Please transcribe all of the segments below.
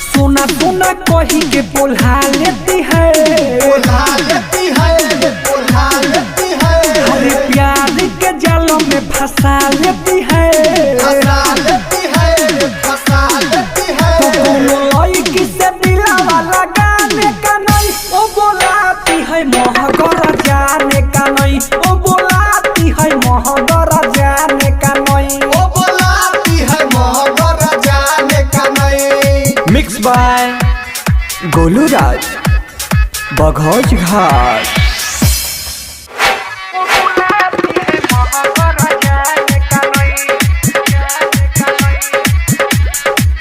सोना सोना कही के बोला लेती है, बोला लेती है, बोला लेती है। हरे प्यार के जालों में फंसा लेती है, फंसा लेती है, फंसा लेती है। तो कोनो लड़की से दिलावा लगाने का नहीं, वो बोलाती है महगर जाने का नहीं, वो बोलाती है महगर जाने का नहीं, वो बोलाती है महगर जाने का नहीं। मिक्स बाय गोलू राज बघौज घाट।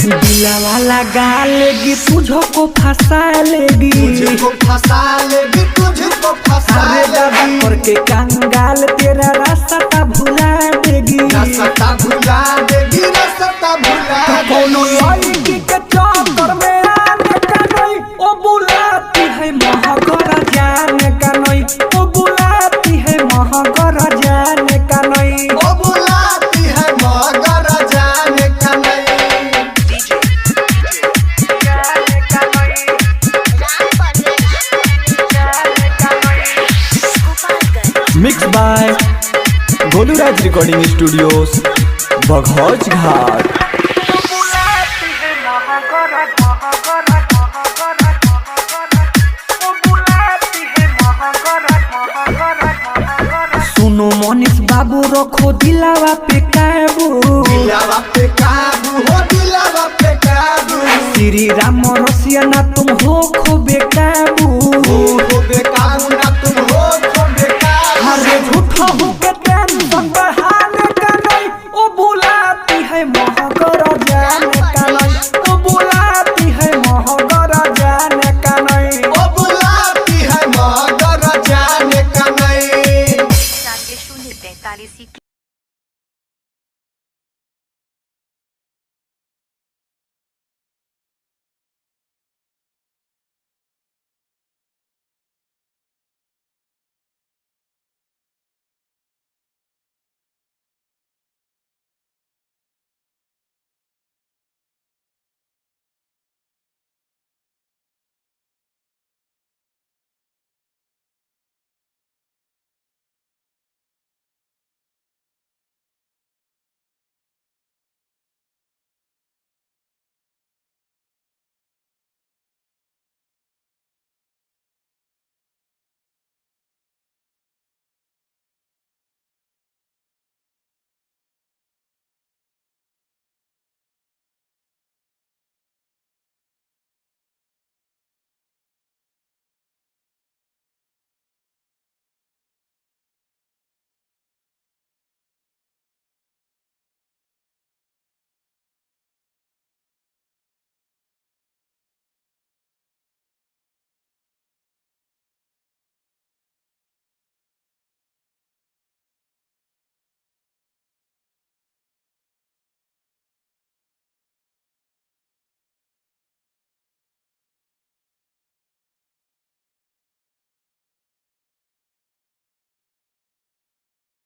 दिलावा लगा लेगी तुझको फंसा लेगी, तुझको फंसा लेगी, तुझको फंसा लेगी। करके कंगाल तेरा रास्ता भुला देगी, रास्ता भुला देगी, रास्ता भुला कोनो देगी। लड़की के चक्कर में आने का नहीं, वो बुलाती है महगर जाने का नहीं, वो बुलाती है महगर जाने का नहीं। वो बुलाती है मगर जाने का नहीं। Mix by Golu Raj recording studios Baghauj Ghat. सुनो मनीष बाबू रखो दिलावा पे काबू, दिलावा पे काबू हो, दिलावा पे काबू। श्री राम रसिया ना तुम हो खो बेकाबू, हो